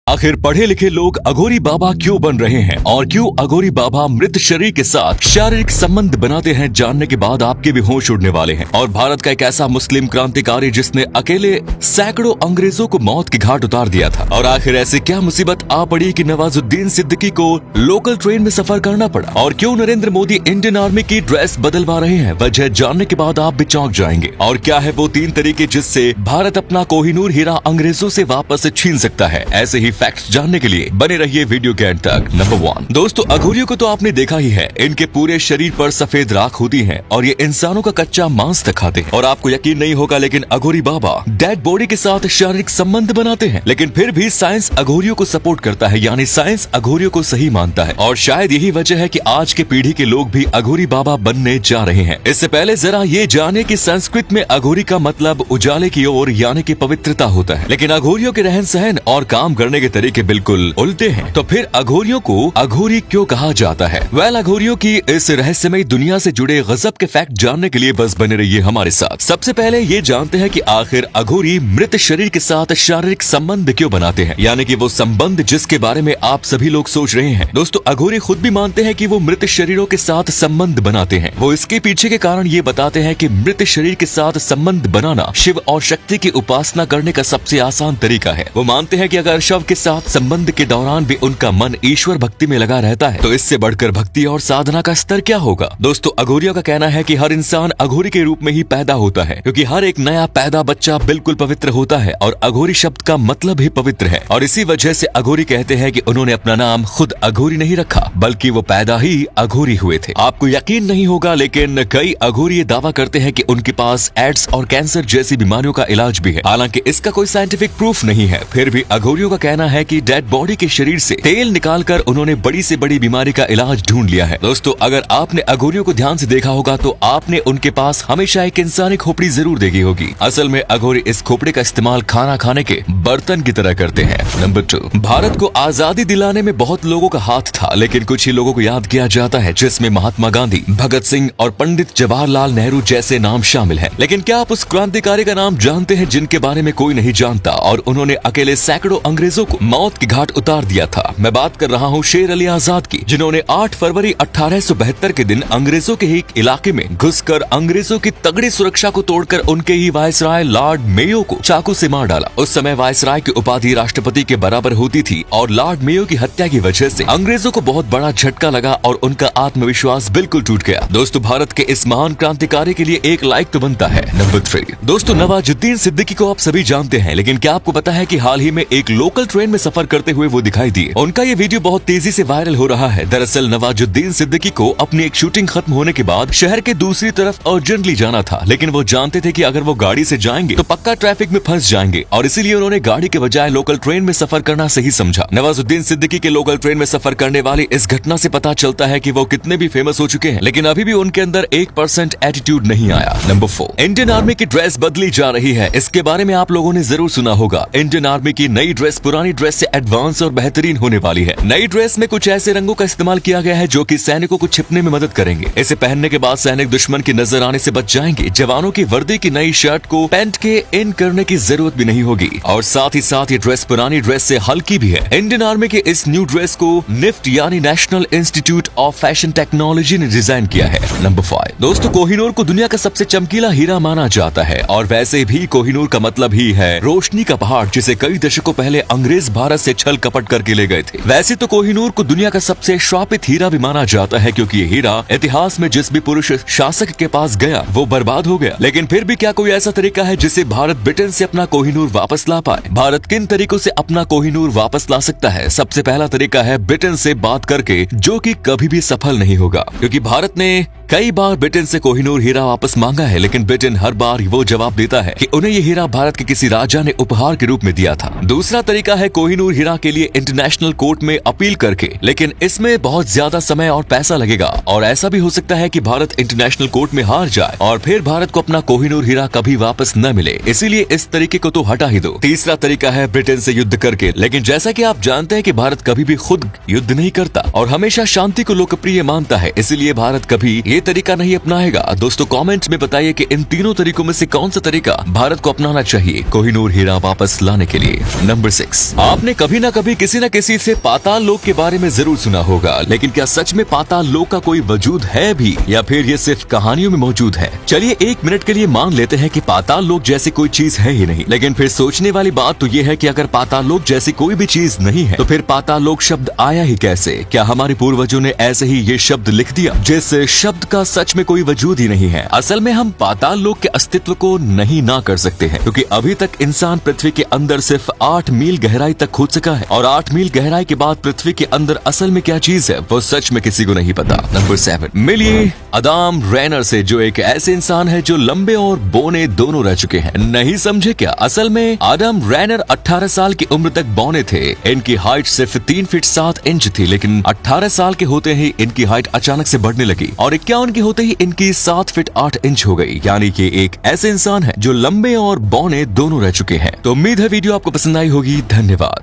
आखिर पढ़े लिखे लोग अघोरी बाबा क्यों बन रहे हैं और क्यों अघोरी बाबा मृत शरीर के साथ शारीरिक संबंध बनाते हैं, जानने के बाद आपके भी होश उड़ने वाले हैं। और भारत का एक ऐसा मुस्लिम क्रांतिकारी जिसने अकेले सैकड़ों अंग्रेजों को मौत के घाट उतार दिया था। और आखिर ऐसी क्या मुसीबत आ पड़ी कि नवाजुद्दीन सिद्दीकी को लोकल ट्रेन में सफर करना पड़ा, और क्यों नरेंद्र मोदी इंडियन आर्मी की ड्रेस बदलवा रहे हैं, वजह जानने के बाद आप भी चौंक जाएंगे। और क्या है वो 3 तरीके जिससे भारत अपना कोहिनूर हीरा अंग्रेजों से वापस छीन सकता है। ऐसे ही फैक्ट्स जानने के लिए बने रहिए वीडियो के अंत तक। नंबर 1 दोस्तों, अघोरियों को तो आपने देखा ही है, इनके पूरे शरीर पर सफेद राख होती है और ये इंसानों का कच्चा मांस तक खाते हैं। और आपको यकीन नहीं होगा, लेकिन अघोरी बाबा डेड बॉडी के साथ शारीरिक संबंध बनाते हैं। लेकिन फिर भी साइंस अघोरियों को सपोर्ट करता है, यानी साइंस अघोरियों को सही मानता है। और शायद यही वजह है कि आज के पीढ़ी के लोग भी अघोरी बाबा बनने जा रहे हैं। इससे पहले जरा ये जाने कि संस्कृत में अघोरी का मतलब उजाले की ओर यानी कि पवित्रता होता है, लेकिन अघोरियों के रहन सहन और काम करने के तरीके बिल्कुल उल्टे हैं। तो फिर अघोरियों को अघोरी क्यों कहा जाता है? अघोरियों की इस रहस्यमयी दुनिया से जुड़े गजब के फैक्ट जानने के लिए बस बने रहिए हमारे साथ। सबसे पहले ये जानते हैं कि आखिर अघोरी मृत शरीर के साथ शारीरिक संबंध क्यों बनाते हैं, यानी कि वो संबंध जिसके बारे में आप सभी लोग सोच रहे हैं। दोस्तों, अघोरी खुद भी मानते हैं कि वो मृत शरीरों के साथ संबंध बनाते हैं। वो इसके पीछे के कारण ये बताते हैं कि मृत शरीर के साथ संबंध बनाना शिव और शक्ति की उपासना करने का सबसे आसान तरीका है। वो मानते हैं कि अगर शव के साथ संबंध के दौरान भी उनका मन ईश्वर भक्ति में लगा रहता है तो इससे बढ़कर भक्ति और साधना का स्तर क्या होगा। दोस्तों, अघोरियों का कहना है कि हर इंसान अघोरी के रूप में ही पैदा होता है, क्योंकि हर एक नया पैदा बच्चा बिल्कुल पवित्र होता है और अघोरी शब्द का मतलब ही पवित्र है। और इसी वजह से अघोरी कहते हैं कि उन्होंने अपना नाम खुद अघोरी नहीं रखा, बल्कि वो पैदा ही अघोरी हुए थे। आपको यकीन नहीं होगा, लेकिन कई अघोरी ये दावा करते हैं कि उनके पास एड्स और कैंसर जैसी बीमारियों का इलाज भी है। हालांकि इसका कोई साइंटिफिक प्रूफ नहीं है। फिर भी अघोरियों का कहना है कि डेड बॉडी के शरीर से तेल निकालकर उन्होंने बड़ी से बड़ी बीमारी का इलाज ढूंढ लिया है। दोस्तों, अगर आपने अघोरियों को ध्यान से देखा होगा तो आपने उनके पास हमेशा एक इंसानी खोपड़ी जरूर देखी होगी। असल में अघोरी इस खोपड़ी का इस्तेमाल खाना खाने के बर्तन की तरह करते हैं। नंबर 2, भारत को आजादी दिलाने में बहुत लोगों का हाथ था, लेकिन कुछ ही लोगों को याद किया जाता है, जिसमें महात्मा गांधी, भगत सिंह और पंडित जवाहरलाल नेहरू जैसे नाम शामिल हैं। लेकिन क्या आप उस क्रांतिकारी का नाम जानते हैं जिनके बारे में कोई नहीं जानता और उन्होंने अकेले सैकड़ों अंग्रेजों को मौत के घाट उतार दिया था? मैं बात कर रहा हूँ शेर अली आजाद की, जिन्होंने 8 फरवरी 1872 के दिन अंग्रेजों के ही इलाके में घुसकर अंग्रेजों की तगड़ी सुरक्षा को तोड़कर उनके ही वायसराय लॉर्ड मेयो को चाकू से मार डाला। उस समय वायसराय की उपाधि राष्ट्रपति के बराबर होती थी और लॉर्ड मेयो की हत्या की वजह से अंग्रेजों को बहुत बड़ा झटका लगा और उनका आत्मविश्वास बिल्कुल टूट गया। दोस्तों, भारत के इस महान क्रांतिकारी के लिए एक लाइक तो बनता है। नंबर 3 दोस्तों, नवाजुद्दीन सिद्दीकी को आप सभी जानते हैं, लेकिन क्या आपको पता है कि हाल ही में एक लोकल ट्रेन में सफर करते हुए वो दिखाई दिए। उनका ये वीडियो बहुत तेजी से वायरल हो रहा है। दरअसल नवाजुद्दीन सिद्दीकी को अपनी एक शूटिंग खत्म होने के बाद शहर के दूसरी तरफ अर्जेंटली जाना था, लेकिन वो जानते थे कि अगर वो गाड़ी से जाएंगे तो पक्का ट्रैफिक में फंस जाएंगे, और इसीलिए उन्होंने गाड़ी के बजाय लोकल ट्रेन में सफर करना सही समझा। नवाजुद्दीन सिद्दीकी के लोकल ट्रेन में सफर करने वाली इस घटना से पता चलता है कि वो कितने भी फेमस हो चुके हैं, लेकिन अभी भी उनके अंदर 1% एटीट्यूड नहीं आया। नंबर 4 इंडियन आर्मी की ड्रेस बदली जा रही है। इसके बारे में आप लोगों ने जरूर सुना होगा। इंडियन आर्मी की नई ड्रेस पुरानी ड्रेस से एडवांस और बेहतरीन होने वाली है। नई ड्रेस में कुछ ऐसे रंगों का इस्तेमाल किया गया है जो कि सैनिकों को छिपने में मदद करेंगे। इसे पहनने के बाद सैनिक दुश्मन की नजर आने से बच जाएंगे। जवानों की वर्दी की नई शर्ट को पैंट के इन करने की जरूरत भी नहीं होगी, और साथ ही साथ ये ड्रेस पुरानी ड्रेस से हल्की भी है। इंडियन आर्मी के इस न्यू ड्रेस को निफ्ट यानी national institute of fashion technology ने डिजाइन किया है। नंबर 5 दोस्तों, कोहिनूर को दुनिया का सबसे चमकीला हीरा माना जाता है, और वैसे भी कोहिनूर का मतलब ही है रोशनी का पहाड़, जिसे कई दशकों पहले अंग्रेज भारत से छल कपट करके ले गए थे। वैसे तो कोहिनूर को दुनिया का सबसे श्रापित हीरा भी माना जाता है, क्योंकि ये हीरा इतिहास में जिस भी पुरुष शासक के पास गया वो बर्बाद हो गया। लेकिन फिर भी क्या कोई ऐसा तरीका है जिससे भारत ब्रिटेन से अपना कोहिनूर वापस ला पाए? भारत किन तरीकों से अपना कोहिनूर वापस ला सकता है? सबसे पहला तरीका है ब्रिटेन से बात करके, जो कि कभी भी सफल नहीं होगा, क्योंकि भारत ने कई बार ब्रिटेन से कोहिनूर हीरा वापस मांगा है, लेकिन ब्रिटेन हर बार वो जवाब देता है कि उन्हें ये हीरा भारत के किसी राजा ने उपहार के रूप में दिया था। दूसरा तरीका है कोहिनूर हीरा के लिए इंटरनेशनल कोर्ट में अपील करके, लेकिन इसमें बहुत ज्यादा समय और पैसा लगेगा, और ऐसा भी हो सकता है कि भारत इंटरनेशनल कोर्ट में हार जाए और फिर भारत को अपना कोहिनूर हीरा कभी वापस न मिले। इसीलिए इस तरीके को तो हटा ही दो। तीसरा तरीका है ब्रिटेन से युद्ध करके, लेकिन जैसा कि आप जानते हैं कि भारत कभी भी खुद युद्ध नहीं करता और हमेशा शांति को लोकप्रिय मानता है, इसलिए भारत कभी ये ये तरीका नहीं अपनाएगा? दोस्तों कमेंट में बताइए कि इन तीनों तरीकों में से कौन सा तरीका भारत को अपनाना चाहिए कोहिनूर हीरा वापस लाने के लिए। नंबर 6, आपने कभी ना कभी किसी न किसी से पाताल लोक के बारे में जरूर सुना होगा, लेकिन क्या सच में पाताल लोक का कोई वजूद है भी, या फिर ये सिर्फ कहानियों में मौजूद है? चलिए 1 मिनट के लिए मान लेते हैं कि पाताल लोक जैसी कोई चीज है ही नहीं, लेकिन फिर सोचने वाली बात तो ये है कि अगर पाताल लोक जैसी कोई भी चीज नहीं है तो फिर पाताल लोक शब्द आया ही कैसे? क्या हमारे पूर्वजों ने ऐसे ही ये शब्द लिख दिया जिस शब्द का सच में कोई वजूद ही नहीं है? असल में हम पाताल लोक के अस्तित्व को नहीं ना कर सकते हैं, क्योंकि अभी तक इंसान पृथ्वी के अंदर सिर्फ 8 मील गहराई तक खोद सका है, और 8 मील गहराई के बाद पृथ्वी के अंदर असल में क्या चीज है वो सच में किसी को नहीं पता। नंबर 7, मिलिए आदम रैनर से, जो एक ऐसे इंसान है जो लंबे और बौने दोनों रह चुके हैं। नहीं समझे क्या? असल में आदम रैनर 18 साल की उम्र तक बौने थे। इनकी हाइट सिर्फ 3 फीट 7 इंच थी, लेकिन 18 साल के होते ही इनकी हाइट अचानक से बढ़ने लगी और 51 के होते ही इनकी 7 फीट 8 इंच हो गई। यानी कि एक ऐसे इंसान है जो लंबे और बौने दोनों रह चुके हैं। तो उम्मीद है वीडियो आपको पसंद आई होगी। धन्यवाद।